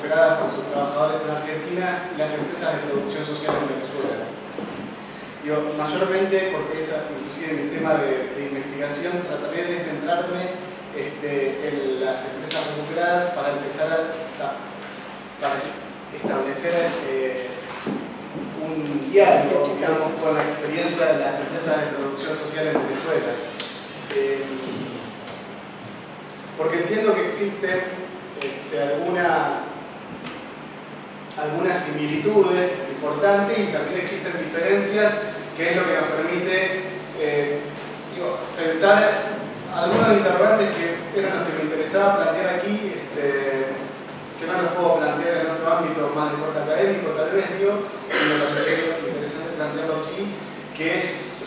recuperadas por sus trabajadores en Argentina y las empresas de producción social en Venezuela. Digo, mayormente porque es inclusive en el tema de investigación trataré de centrarme en las empresas recuperadas para empezar para establecer un diálogo, digamos, con la experiencia de las empresas de producción social en Venezuela. Porque entiendo que existen algunas similitudes importantes y también existen diferencias, que es lo que nos permite pensar algunos interrogantes que eran los que me interesaba plantear aquí, que no los puedo plantear en otro ámbito más de corte académico, tal vez, y me pareció interesante plantearlo aquí, que es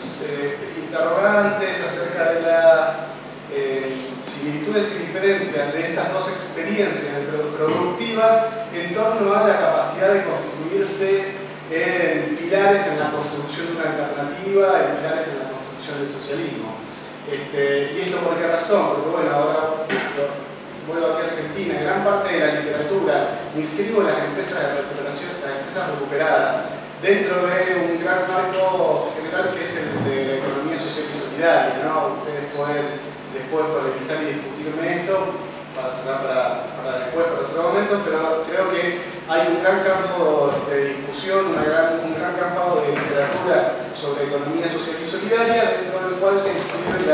interrogantes acerca de las similitudes y diferencias de estas dos experiencias productivas en torno a la capacidad de constituirse en pilares en la construcción de una alternativa, en pilares en la construcción del socialismo. ¿Y esto por qué razón? Porque bueno, ahora vuelvo aquí a Argentina, gran parte de la literatura inscribo las empresas de recuperación, las empresas recuperadas, dentro de un gran marco general que es el de la economía social y solidaria, ¿no? Ustedes pueden después polemizar y discutirme esto, para después, para otro momento, pero creo que hay un gran campo de discusión, un gran campo de literatura sobre economía social y solidaria, dentro del cual se inscribe el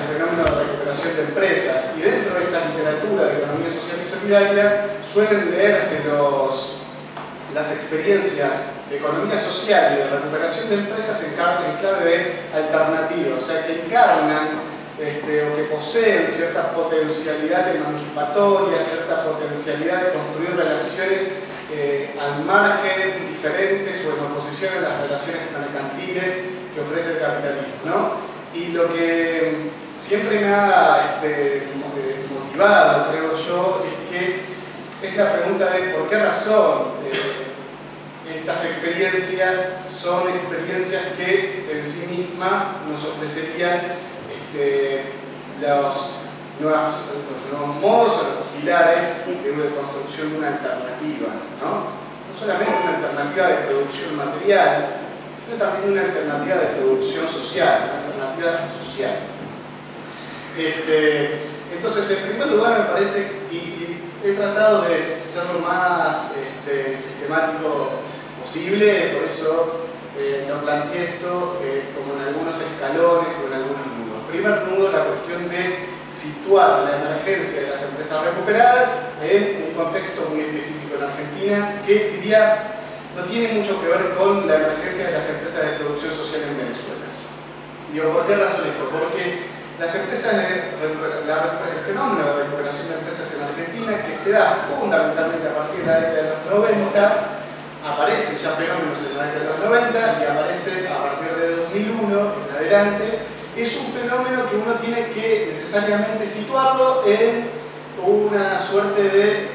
fenómeno de recuperación de empresas. Y dentro de esta literatura de economía social y solidaria suelen leerse las experiencias de economía social y de recuperación de empresas en clave de alternativa, o sea que encarnan o que poseen cierta potencialidad emancipatoria, cierta potencialidad de construir relaciones al margen, diferentes o en oposición a las relaciones mercantiles que ofrece el capitalismo, ¿no? Y lo que siempre me ha motivado, creo yo, es la pregunta de por qué razón estas experiencias son experiencias que en sí mismas nos ofrecerían los nuevos modos o los pilares de construcción de una alternativa, ¿no? No solamente una alternativa de producción material, sino también una alternativa de producción social, una alternativa social. Entonces, en primer lugar, me parece, y he tratado de ser lo más sistemático posible, por eso lo planteé esto como en algunos escalones o en algunos nudos. Primer nudo, la cuestión de situar la emergencia de las empresas recuperadas en un contexto muy específico en Argentina, que diría no tiene mucho que ver con la emergencia de las empresas de producción social en Venezuela. Digo, ¿por qué razón esto? Porque las empresas el fenómeno de recuperación de empresas en Argentina, que se da fundamentalmente a partir de la década de los 90, aparecen ya fenómenos en la década de los 90 y aparece a partir de 2001 en adelante, es un fenómeno que uno tiene que necesariamente situarlo en una suerte de,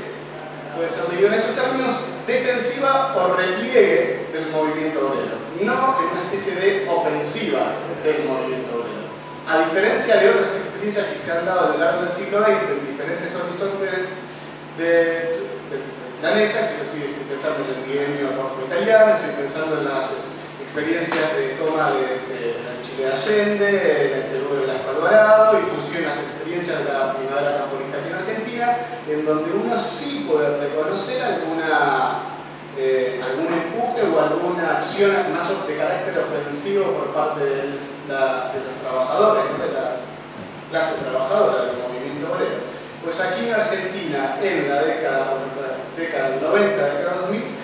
puede ser leído en estos términos, defensiva o repliegue del movimiento obrero, no en una especie de ofensiva del movimiento obrero. A diferencia de otras experiencias que se han dado a lo largo del siglo XX en diferentes horizontes del planeta, que yo sí estoy pensando en el bienio rojo italiano, estoy pensando en las experiencias de toma del Chile de Allende, en el Perú de Blas Alvarado, inclusive en las experiencias de la primavera camponista aquí en Argentina, en donde uno sí puede reconocer algún empuje o alguna acción más de carácter ofensivo por parte de los trabajadores, ¿no? De la clase trabajadora del movimiento obrero. Pues aquí en Argentina, en la década del 90, década 2000,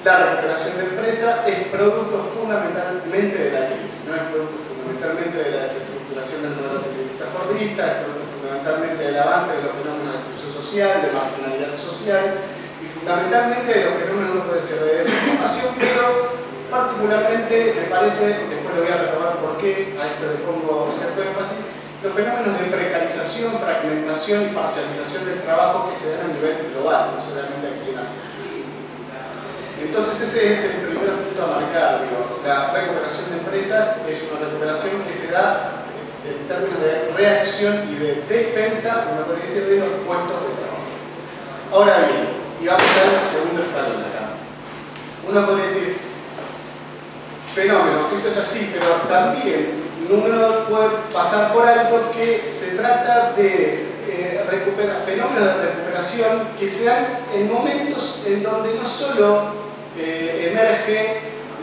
la recuperación de empresa es producto fundamentalmente de la crisis, no es producto fundamentalmente de la desestructuración del modelo capitalista fordista, es producto fundamentalmente del avance de los fenómenos de exclusión social, de marginalidad social y fundamentalmente de los fenómenos, no puede ser de desocupación, pero particularmente me parece, después lo voy a retomar por qué, a esto le pongo cierto énfasis, los fenómenos de precarización, fragmentación y parcialización del trabajo que se dan a nivel global, no solamente aquí en Argentina. Entonces ese es el primer punto a marcar, digo, la recuperación de empresas es una recuperación que se da en términos de reacción y de defensa, como podría decir, de los puestos de trabajo. Ahora bien, y vamos al segundo escalón acá. Uno puede decir, fenómeno, esto es así, pero también uno puede pasar por alto que se trata de fenómenos de recuperación que se dan en momentos en donde no solo emerge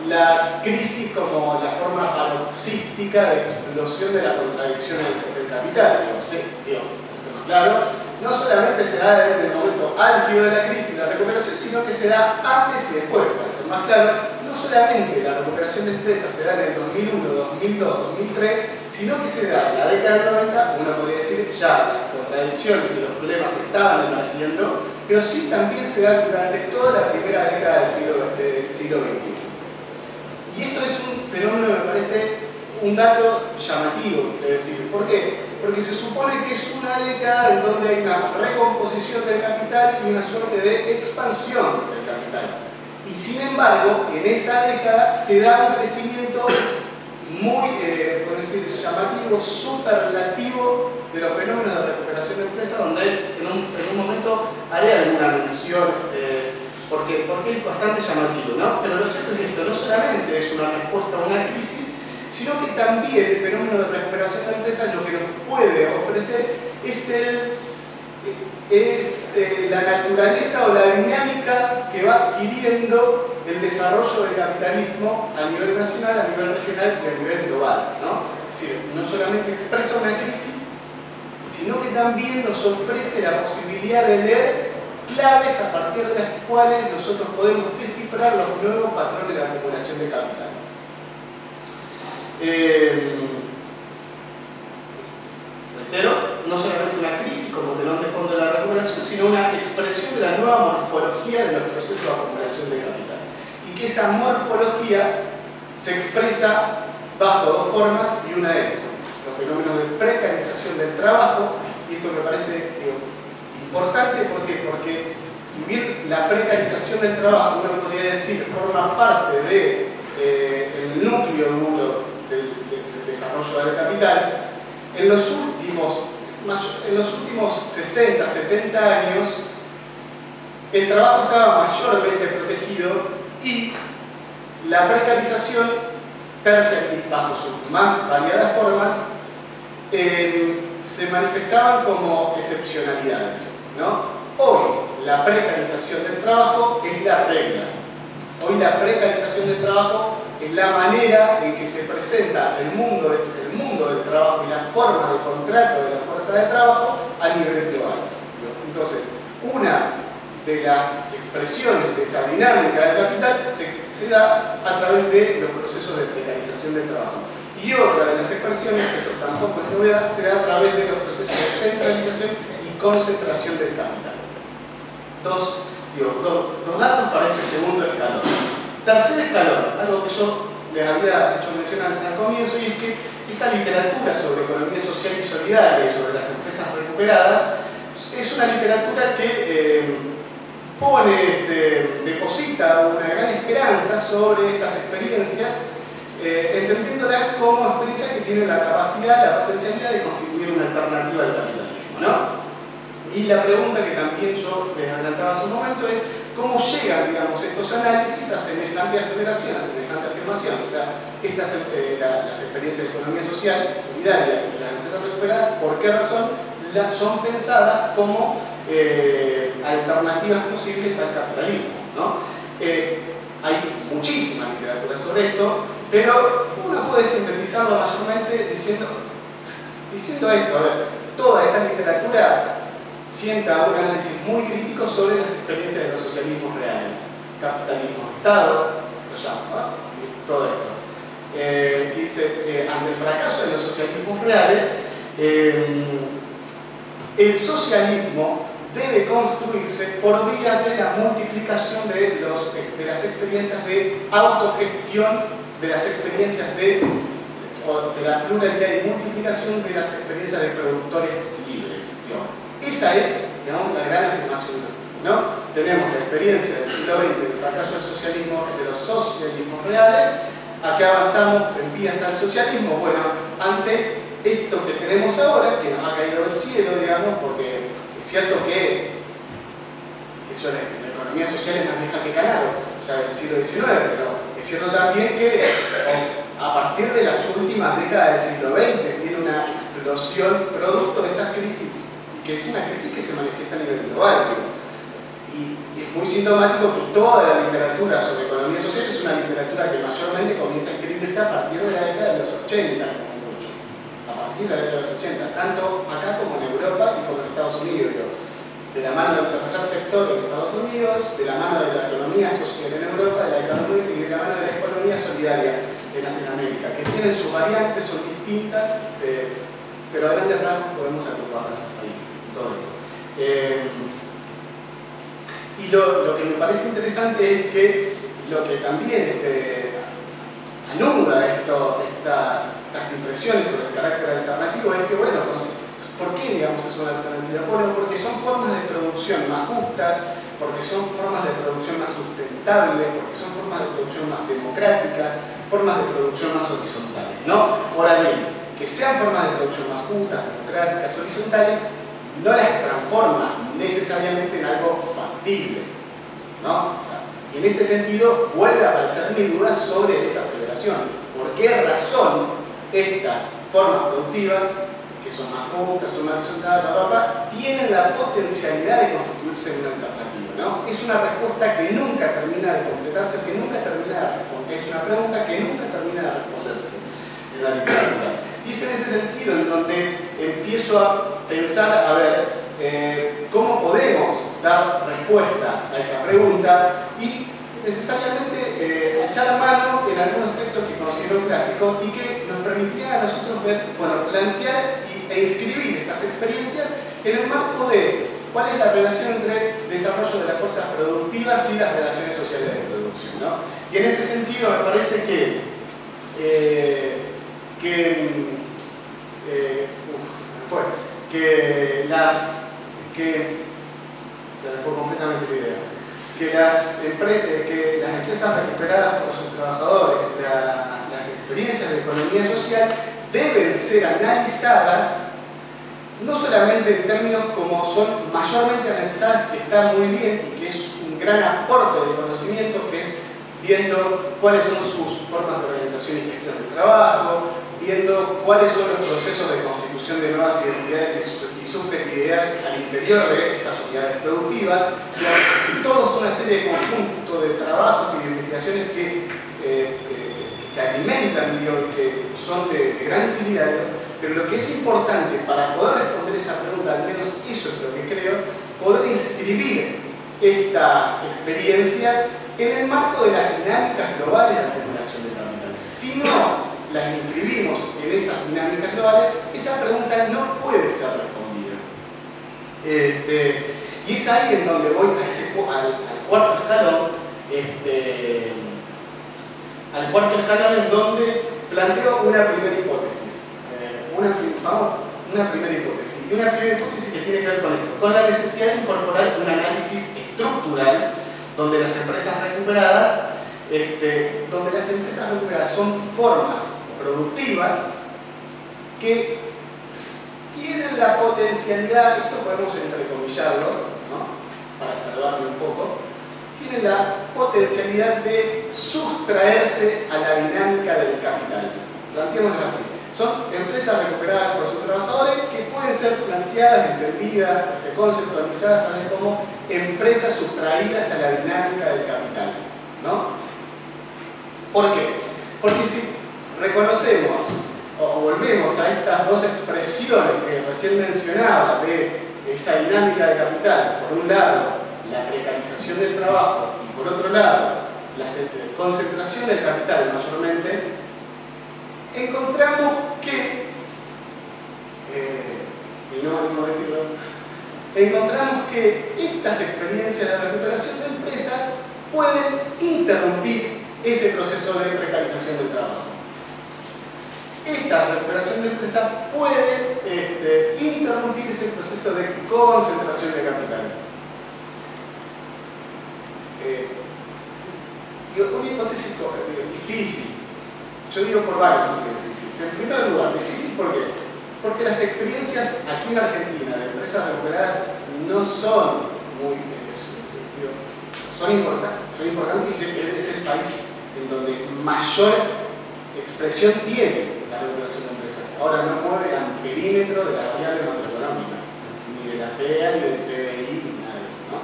la crisis como la forma paroxística de explosión de la contradicción del capital, claro, no solamente se da en el momento álgido de la crisis, la recuperación, sino que se da antes y después, para ser más claro. No solamente la recuperación de empresas se da en el 2001, 2002, 2003, sino que se da en la década del 90, uno podría decir ya las contradicciones y los problemas estaban emergiendo, pero sí también se da durante toda la primera década del siglo XXI. Y esto es un fenómeno, me parece, un dato llamativo, es decir, ¿por qué? Porque se supone que es una década en donde hay una recomposición del capital y una suerte de expansión del capital. Y sin embargo, en esa década se da un crecimiento muy, por decir, llamativo, superlativo de los fenómenos de recuperación de empresas, donde en un momento haré alguna mención, porque es bastante llamativo, ¿no? Pero lo cierto es que esto no solamente es una respuesta a una crisis, sino que también el fenómeno de recuperación de empresas lo que nos puede ofrecer es la naturaleza o la dinámica que va adquiriendo el desarrollo del capitalismo a nivel nacional, a nivel regional y a nivel global, ¿no? Es decir, no solamente expresa una crisis, sino que también nos ofrece la posibilidad de leer claves a partir de las cuales nosotros podemos descifrar los nuevos patrones de acumulación de capital. Reitero, no solamente una crisis como telón de fondo de la recuperación, sino una expresión de la nueva morfología de los procesos de acumulación de capital. Y que esa morfología se expresa bajo dos formas, y una es los fenómenos de precarización del trabajo, y esto me parece importante porque si bien la precarización del trabajo, uno podría decir, forma parte del núcleo duro del desarrollo del capital, en los últimos 60, 70 años el trabajo estaba mayormente protegido y la precarización bajo sus más variadas formas se manifestaban como excepcionalidades, ¿no? Hoy la precarización del trabajo es la regla. Hoy la precarización del trabajo es la manera en que se presenta el mundo del trabajo y la forma de contrato de la fuerza de trabajo a nivel global. Entonces, una de las expresiones de esa dinámica del capital se da a través de los procesos de precarización del trabajo. Y otra de las expresiones, que esto tampoco es novedad, se da a través de los procesos de centralización y concentración del capital. Dos datos para este segundo escalón. Tercer escalón, algo que yo les había hecho mencionar al comienzo, y es que esta literatura sobre economía social y solidaria y sobre las empresas recuperadas es una literatura que deposita una gran esperanza sobre estas experiencias, entendiéndolas como experiencias que tienen la capacidad, la potencialidad de constituir una alternativa al capitalismo, ¿no? Y la pregunta que también yo les adelantaba hace un momento es cómo llegan, digamos, estos análisis a semejante aceleración, a semejante afirmación. O sea, las experiencias de economía social, solidaria y las empresas recuperadas, ¿por qué razón son pensadas como alternativas posibles al capitalismo, ¿no? Hay muchísima literatura sobre esto, pero uno puede sintetizarlo mayormente diciendo esto. A ver, toda esta literatura sienta un análisis muy crítico sobre las experiencias de los socialismos reales. Capitalismo de Estado, se llama, ¿no? Todo esto. Y dice, ante el fracaso de los socialismos reales, el socialismo debe construirse por vía de la multiplicación de las experiencias de autogestión, de las experiencias de la pluralidad y multiplicación de las experiencias de productores libres, ¿no? Esa es, digamos, la gran afirmación, ¿no? Tenemos la experiencia del siglo XX, del fracaso del socialismo, de los socialismos reales. ¿A qué avanzamos en vías al socialismo? Bueno, ante esto que tenemos ahora, que nos ha caído del cielo, digamos, porque es cierto que la economía social es más vieja que Canaro, o sea, del siglo XIX, pero es cierto también que a partir de las últimas décadas del siglo XX tiene una explosión producto de estas crisis, y que es una crisis que se manifiesta a nivel global. Y es muy sintomático que toda la literatura sobre economía social es una literatura que mayormente comienza a escribirse a partir de la década de los 80, como mucho. A partir de la década de los 80, tanto acá como en Europa y como en Estados Unidos. De la mano del tercer sector en Estados Unidos, de la mano de la economía social en Europa, de la economía y de la mano de la economía solidaria en Latinoamérica, que tienen sus variantes, son distintas, pero a grandes rasgos podemos agruparlas ahí, todo esto. Y lo que me parece interesante es que lo que también anuda estas impresiones sobre el carácter alternativo es que, bueno, ¿por qué, digamos, es una alternativa? Bueno, porque son formas de producción más justas, porque son formas de producción más sustentables, porque son formas de producción más democráticas, formas de producción más horizontales, ¿no? Ahora bien, que sean formas de producción más justas, democráticas, horizontales, no las transforma necesariamente en algo factible, ¿no? O sea, y en este sentido vuelve a aparecer mi duda sobre esa aceleración. ¿Por qué razón estas formas productivas, que son más justas, son más horizontales, tienen la potencialidad de constituirse en una alternativa, ¿no? Es una respuesta que nunca termina de completarse, que nunca termina de responder. Es una pregunta que nunca termina de responderse en la literatura. Y es en ese sentido en donde empiezo a pensar, a ver, cómo podemos dar respuesta a esa pregunta y necesariamente echar la mano en algunos textos que considero clásicos y que nos permitirían a nosotros ver, bueno, plantear e inscribir estas experiencias en el marco de cuál es la relación entre desarrollo de las fuerzas productivas y las relaciones sociales de producción, ¿no? Y en este sentido me parece que las empresas recuperadas por sus trabajadores, las experiencias de economía social deben ser analizadas no solamente en términos como son mayormente analizadas, que está muy bien y que es un gran aporte de conocimiento, que es viendo cuáles son sus formas de organización y gestión del trabajo, viendo cuáles son los procesos de constitución de nuevas identidades y subjetividades al interior de estas unidades productivas, y todos una serie de conjuntos de trabajos y de investigaciones que alimentan, digo, que son de gran utilidad. Pero lo que es importante para poder responder esa pregunta, al menos eso es lo que creo, poder inscribir estas experiencias en el marco de las dinámicas globales de acumulación de capital. Si no las inscribimos en esas dinámicas globales, esa pregunta no puede ser respondida. Y es ahí en donde voy al cuarto escalón, en donde planteo una primera hipótesis. Una primera hipótesis. Y una primera hipótesis que tiene que ver con esto, con la necesidad de incorporar un análisis estructural donde las empresas recuperadas, son formas productivas que tienen la potencialidad, esto podemos entrecomillarlo, ¿no?, para salvarme un poco, tienen la potencialidad de sustraerse a la dinámica del capital. Planteémoslo así. Son empresas recuperadas por sus trabajadores que pueden ser planteadas, entendidas, conceptualizadas también como empresas sustraídas a la dinámica del capital, ¿no? ¿Por qué? Porque si reconocemos o volvemos a estas dos expresiones que recién mencionaba de esa dinámica de capital, por un lado la precarización del trabajo y por otro lado la concentración del capital mayormente, encontramos que, y no animo a decirlo, encontramos que estas experiencias de recuperación de empresa pueden interrumpir ese proceso de precarización del trabajo. Esta recuperación de empresa puede interrumpir ese proceso de concentración de capital. Una hipótesis difícil. Yo digo por varios motivos difíciles. En primer lugar, difícil ¿por qué? Porque las experiencias aquí en Argentina de empresas recuperadas no son muy son importantes y es el país en donde mayor expresión tiene la recuperación de empresas. Ahora no mueve al perímetro de la variable macroeconómica, ni de la PEA, ni del PBI, ni nada de eso, ¿no?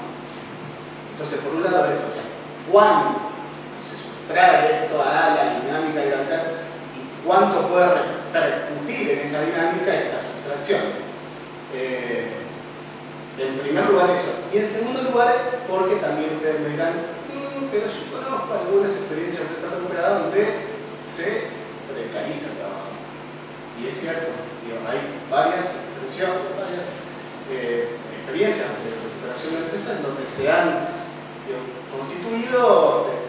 Entonces, por un lado eso, o sea, cuándo se sustrae esto a la dinámica de capital y cuánto puede repercutir en esa dinámica esta sustracción. En primer lugar eso. Y en segundo lugar, porque también ustedes me dirán, pero yo conozco algunas experiencias de empresas recuperadas donde se precariza el trabajo. Y es cierto, digo, hay varias expresiones, varias experiencias de recuperación de empresas en donde se han constituido.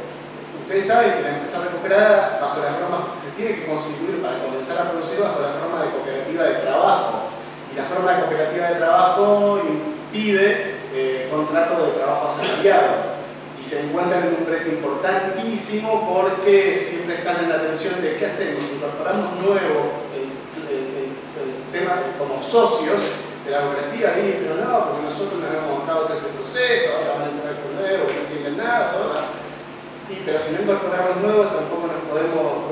Ustedes saben que la empresa recuperada bajo la forma se tiene que constituir para comenzar a producir bajo la forma de cooperativa de trabajo. Y la forma de cooperativa de trabajo impide contrato de trabajo asalariado. Y se encuentran en un reto importantísimo porque siempre están en la tensión de qué hacemos, incorporamos nuevo el tema como socios de la cooperativa, pero no, porque nosotros nos hemos montado todo este proceso, ahora van a entrar estos nuevos, no entienden nada, pero si no incorporamos nuevos tampoco nos podemos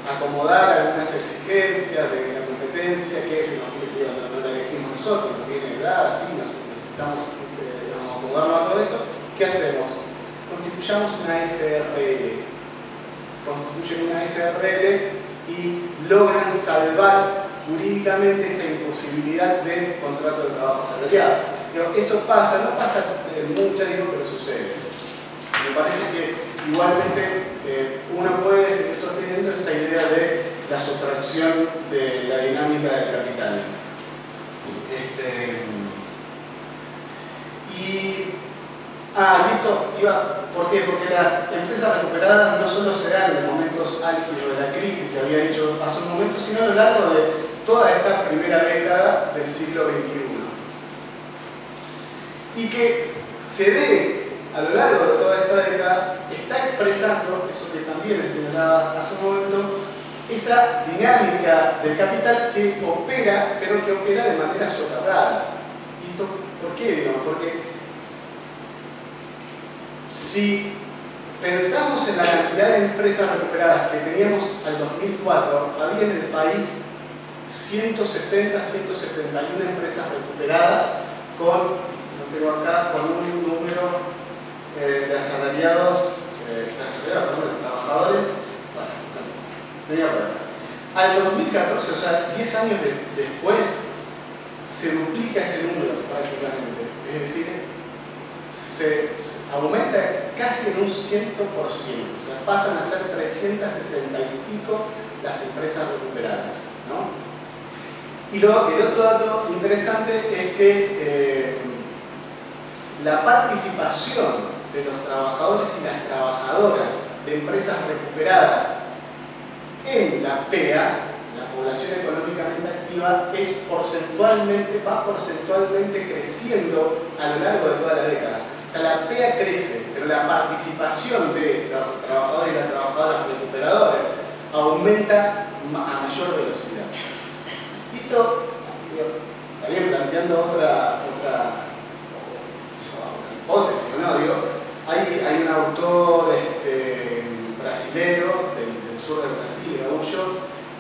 acomodar a algunas exigencias de la competencia que no la elegimos nosotros, nos viene dada, así, necesitamos acomodarnos a todo eso. ¿Qué hacemos? Constituyamos una SRL. Constituyen una SRL y logran salvar jurídicamente esa imposibilidad de contrato de trabajo asalariado. Eso pasa, no pasa mucho, pero sucede. Me parece que igualmente uno puede seguir sosteniendo esta idea de la sustracción de la dinámica del capital. Y esto iba, ¿por qué? Porque las empresas recuperadas no solo se dan en momentos álgidos de la crisis, que había dicho hace un momento, sino a lo largo de toda esta primera década del siglo XXI. Y que se ve a lo largo de toda esta década, está expresando, eso que también les señalaba hace un momento, esa dinámica del capital que opera, pero que opera de manera soterrada. ¿Y esto por qué? Digamos? Porque si pensamos en la cantidad de empresas recuperadas que teníamos al 2004, había en el país 160, 161 empresas recuperadas con, lo tengo acá, con un número de asalariados, de trabajadores, tenía por acá. Al 2014, o sea, 10 años después, se duplica ese número prácticamente. Es decir, se aumenta casi en un 100%, o sea, pasan a ser 360 y pico las empresas recuperadas, ¿no? Y el otro dato interesante es que la participación de los trabajadores y las trabajadoras de empresas recuperadas en la PEA, la población económicamente activa, va porcentualmente creciendo a lo largo de toda la década. O sea, la PEA crece, pero la participación de los trabajadores y las trabajadoras recuperadoras aumenta a mayor velocidad. Esto, también planteando otra hipótesis, ¿no? Hay un autor brasilero del sur del Brasil, Gaúcho,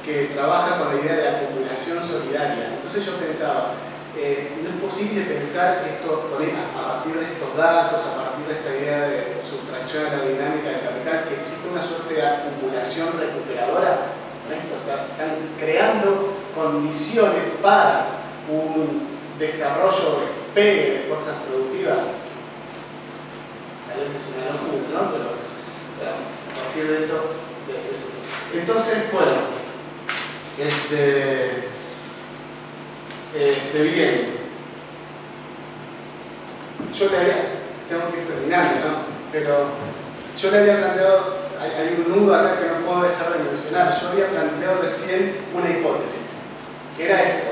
que trabaja con la idea de la acumulación solidaria. Entonces yo pensaba, no es posible pensar esto a partir de estos datos, a partir de esta idea de sustracción a la dinámica del capital, que existe una suerte de acumulación recuperadora, ¿no? O sea, están creando condiciones para un desarrollo de despegue de fuerzas productivas. Tal vez es una locura, ¿no? Pero a partir de eso. Entonces, bueno, bien. Yo le había, tengo que ir terminando, ¿no? Pero yo le había planteado, hay un nudo acá que no puedo dejar de mencionar. Yo había planteado recién una hipótesis, que era esto.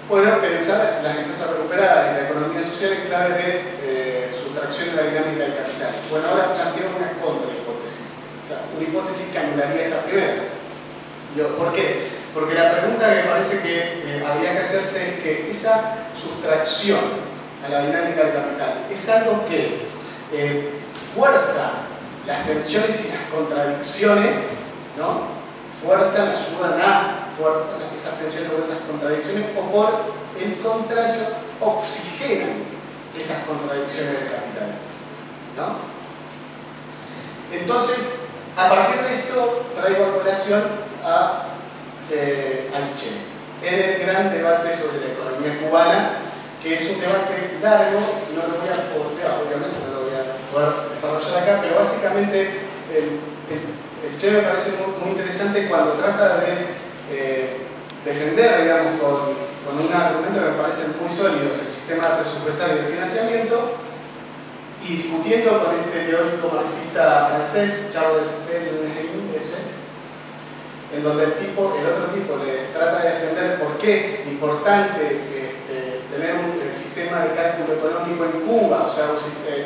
Bueno, pensar las empresas recuperadas en la economía social en clave de sustracción de la dinámica del capital. Bueno, ahora planteo una contrahipótesis. O sea, una hipótesis que anularía esa primera. ¿Por qué? Porque la pregunta que me parece que habría que hacerse es que esa sustracción a la dinámica del capital es algo que fuerza las tensiones y las contradicciones, ¿no? Fuerzan, ayudan a fuerzan esas tensiones o esas contradicciones, o por el contrario, oxigenan esas contradicciones del capital, ¿no? Entonces, a partir de esto, traigo a colación al Che, en el gran debate sobre la economía cubana, que es un debate largo, no lo voy a obviamente no lo voy a poder desarrollar acá, pero básicamente el Che me parece muy interesante cuando trata de defender, digamos, con un argumento que me parece muy sólido, el sistema presupuestario de financiamiento, y discutiendo con este teórico marxista francés, Charles Deleuze, en donde el otro tipo le trata de defender por qué es importante tener el sistema de cálculo económico en Cuba, o sea,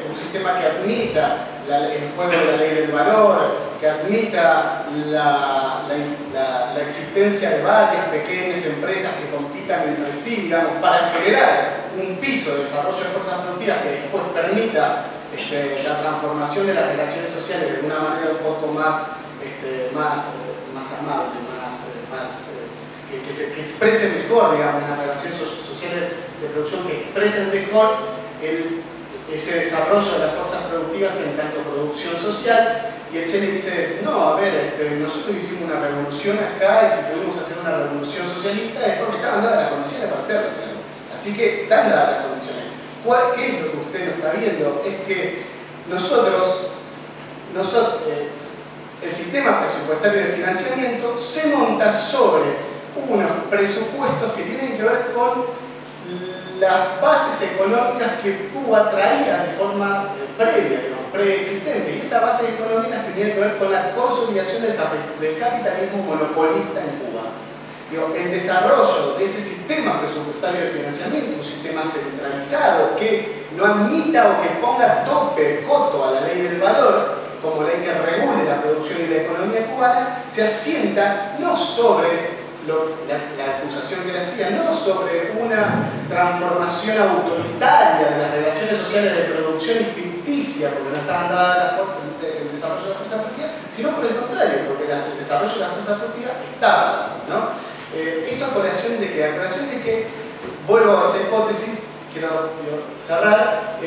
un sistema que admita el juego de la ley del valor, que admita la existencia de varias pequeñas empresas que compitan entre sí, digamos, para generar un piso de desarrollo de fuerzas productivas que después permita la transformación de las relaciones sociales de una manera un poco más amable, que expresen mejor, digamos, las relaciones sociales de producción, que expresen mejor ese desarrollo de las fuerzas productivas en tanto producción social. Y el Che le dice, no, a ver, nosotros hicimos una revolución acá, y si pudimos hacer una revolución socialista es porque estaban dadas las condiciones para hacerlo. Así que están dadas las condiciones. ¿Qué es lo que usted no está viendo? Es que el sistema presupuestario de financiamiento se monta sobre unos presupuestos que tienen que ver con las bases económicas que Cuba traía de forma previa, preexistente. Y esas bases económicas tenían que ver con la consolidación del capitalismo monopolista en Cuba. El desarrollo de ese sistema presupuestario de financiamiento, un sistema centralizado que no admita o que ponga coto a la ley del valor, como ley que regule la producción y la economía cubana, se asienta no sobre la acusación que le hacía, no sobre una transformación autoritaria de las relaciones sociales de producción y ficticia, porque no estaban dadas el desarrollo de la fuerza productiva, sino por el contrario, porque el desarrollo de la fuerza productiva estaba dado, ¿no? Esto a colación de que, vuelvo a esa hipótesis, quiero cerrar,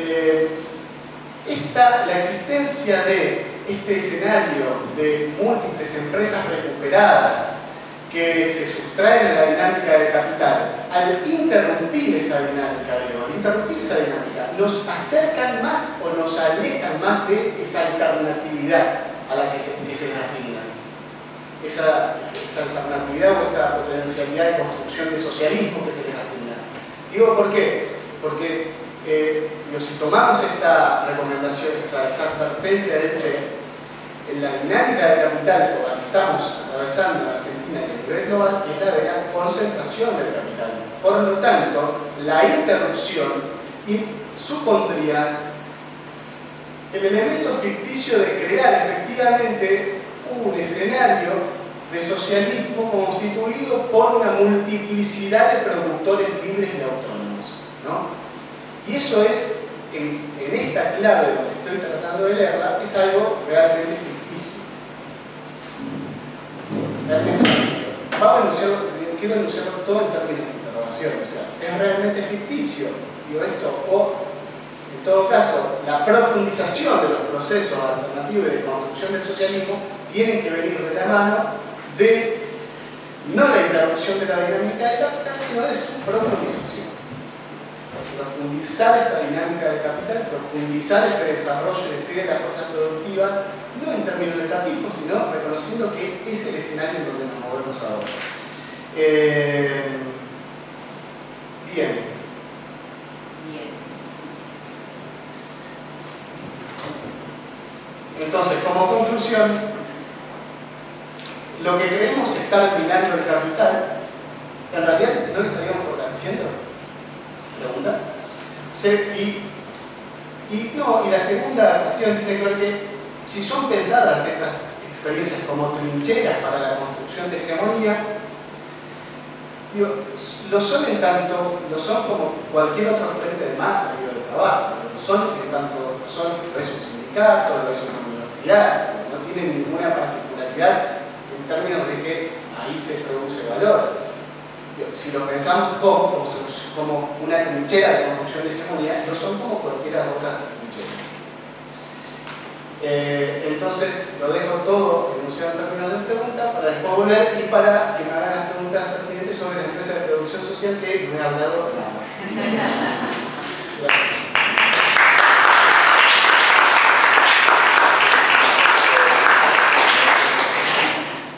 la existencia de este escenario de múltiples empresas recuperadas que se sustraen a la dinámica del capital, al interrumpir esa dinámica, nos acercan más o nos alejan más de esa alternatividad a la que se les asigna. Esa alternatividad o esa potencialidad de construcción de socialismo que se les asigna. Digo, ¿por qué? Porque si tomamos esta recomendación, esa advertencia del Che, en la dinámica del capital por la que estamos atravesando en Argentina y a nivel global es la de la concentración del capital. Por lo tanto, la interrupción supondría el elemento ficticio de crear efectivamente un escenario de socialismo constituido por una multiplicidad de productores libres y autónomos, ¿no? Y eso es, en esta clave donde estoy tratando de leerla, es algo realmente ficticio. Realmente ficticio. Quiero enunciarlo todo en términos de interrogación, o sea, es realmente ficticio, digo esto, o en todo caso, la profundización de los procesos alternativos de construcción del socialismo tienen que venir de la mano de no la interrupción de la dinámica del capital, sino de su profundización. Profundizar esa dinámica del capital, profundizar ese desarrollo y despliegue de la fuerza productiva, no en términos de tapismo, sino reconociendo que es el escenario en donde nos movemos ahora. Bien. Entonces, como conclusión, lo que creemos estar minando el capital, en realidad no lo estaríamos fortaleciendo. Pregunta. Y la segunda cuestión tiene que ver que si son pensadas estas experiencias como trincheras para la construcción de hegemonía, lo son como cualquier otro frente de masa de trabajo, lo son en tanto son sindicato, lo es una universidad, no tiene ninguna particularidad en términos de que ahí se produce valor. Si lo pensamos como una trinchera de construcción de hegemonía, no son como cualquiera otras trincheras. Entonces, lo dejo todo enunciado en términos de pregunta para después volver y para que me hagan las preguntas pertinentes sobre las empresas de producción social que me han dado la